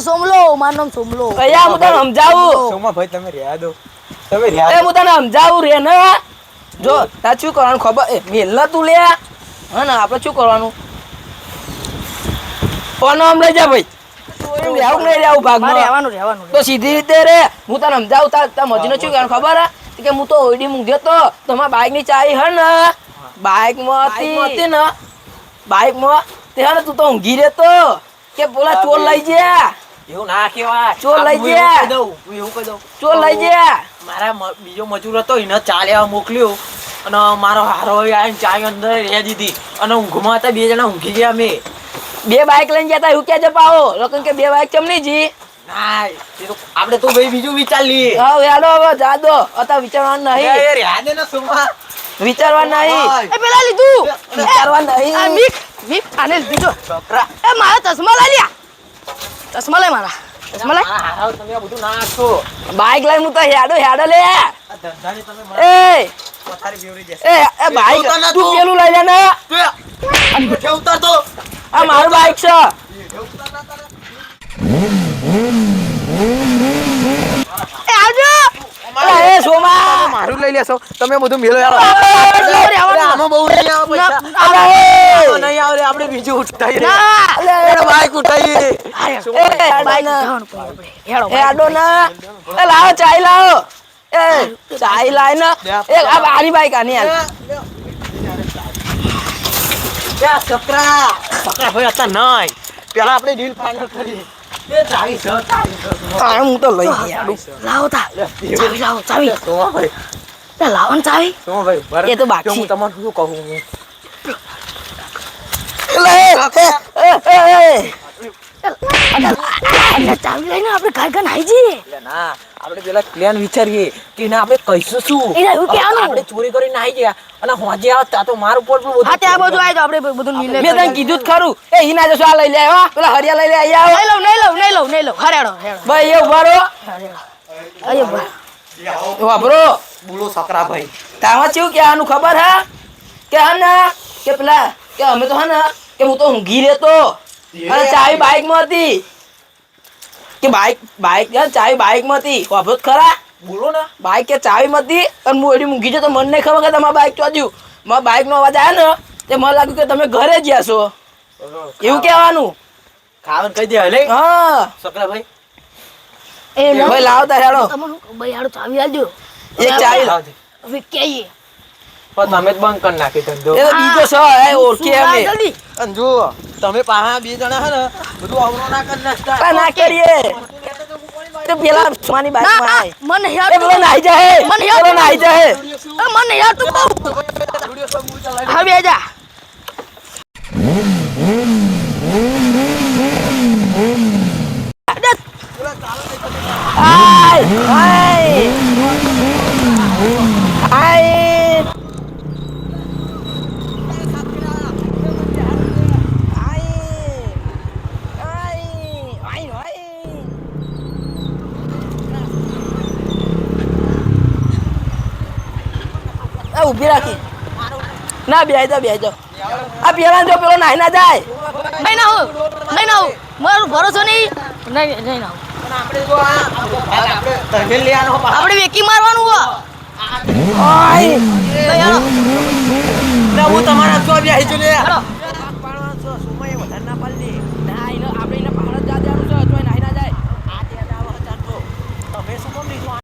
સોમલો મારું નામ સોમલો અહીંયા હું તને સમજાવું સોમા ભાઈ તમે રહ્યા દો તમે રહ્યા એ હું તને સમજાવું રે ને જો તાર શું કરવાનું ખબર એ મેલ તું લે હા ને આપણે શું કરવાનું કોનો આમ લઈ જા ભાઈ એમ રહેવું નહીં રહેવું ભાગમાં રહેવાનું તો સીધી રીતે રે હું તને સમજાવું તાર મજીનો શું કરવાનું ખબર હે કે હું તો ઓઈડી મૂક્યો તો તમારા બાઇક ની ચાવી હે ને બાઇકમાં હતી ને બાઇકમાં તે હે ને તું તો ઊંઘી રહેતો કે બોલા ચોર લઈ ગયા એવું ના કેવાય ચોર લઈ ગયા એવું કહી દઉં ચોર લઈ ગયા મારા બીજો મજૂર હતો એને ચા લેવા મોકલ્યો અને મારો હારો આવીને ચા અંદર રહી દીધી અને ઊંઘમાં હતા બે જણા ઊંઘી ગયા અમે બે બાઇક લઈને ગયા તા એવું ક્યાં જપાવો લોકો કે બે બાઇક કેમ નહીં જી ના એ તો આપણે તો ભાઈ બીજું વિચાર લઈએ હા યાડો હવે જા દો અત્યારે વિચારવાનું નહીં રહ્યા દે ને સુમા વિચારવા નહીં એ પેલા લીધું વિચારવા નહીં આ મીક આને લીધું છોકરા એ મારા ચશ્મા લઈ લ્યા ચશ્મા લે મારા ચશ્મા લે હારો તમે આ બધું ના નાખો બાઇક લઈને હું તો હેડો લે આ ધંધાની તમે એ પથારી બેવરી જશે એ બાઇક તું પેલું લઈ લે ને તું ઉતાર તો આ મારું બાઇક છે એ આવજો એ સોમા મારું લઈ લેશો તમે બધું મેલો યાર આમાં બહુ નહીં આવે પૈસા અરે આમાં નહીં આવે આપણે બીજું ઉઠાઈ બાઈક ઉઠાઈએ હેડો ના એ લાવો ચાય લાવો એ ચાય લાય ને એ આ આની બાઈક આની હાલ છોકરા ભાઈ હતા નહીં પેલા આપણે ડીલ ફાઇનલ કરી એ ચાવી છે હું તો લઈ ગયા લાવો તા ચાવી લાવો ચાવી સોમા ભાઈ એ લાવો ને ચાવી સોમા ભાઈ એ તો બાકી હું તમને શું કહું ચાવી લઈને આપણે ઘર ઘર નાઈ જઈએ ના આપણે પેલા પ્લાન વિચારીએ કે ના આપણે કહીશું શું એને એવું કહેવાનું. આપણે ચોરી કરીને આવી ગયા અને હોજે આવતા તો માર ઉપર પણ હા ત્યાં બાજુ આવી તો આપણે બધું નિર્ણય મેં તને કીધું જ ખરું એ હિના જશો આ લઈ લે હો પેલા હરિયા લઈ લે અહીંયા નહીં લઉં હરેડો ભાઈ એ ઉભા રહો અહીંયા વાપરો બોલો છોકરા ભાઈ તામાં ચેવું કે આનું ખબર હે કે હે ને કે પેલા કે અમે તો હે ને કે હું તો ઊંઘી રહેતો અને ચાવી બાઇકમાં હતી કે બાઇક ચાવી બાઇકમાં હતી વાપરો ખરા બોલો ને બાઇક કે ચાવીમાં હતી અને હું એડી ઊંઘી છે તો મને નહીં ખબર કે તમારા બાઇક ચોદ્યું મારા બાઇકનો અવાજ આવ્યો ને તે મને લાગ્યું કે તમે ઘરે જ ગયા છો એવું કહેવાનું ખાવાનું કહી દે હલે હા છોકરા ભાઈ એ ભાઈ લાવો તાર હેડો ભાઈ હાડો ચાવી આલજો એક ચાવી હવે કહીએ પણ તમે જ બંધ કરી નાખી ધંધો એ તો બીજો છે એ ઓળખીએ અમે જલ્દી અને જો તમે પાહા બે જણા હે ને બધું અવરો ના કરી નાખતા કા ના કરીએ તો પેલા સોની બાઇકમાં આય મને એ યાર પેલો નાઈ જાય પેલો નાઈ જાય મને યાર તું બહુ હવે આજા આય આય આય ઉભી રાખી ના બેહી જાઓ આ પેલા જો પેલો નાઈ ના જાય નહીં ના હું મારો ભરોસો નહીં ના આપણે જો આપણે ધંધે લેવાનો આપણે વેકી મારવાનું હો આય હું તમારા તો બેહી જો લે હેડો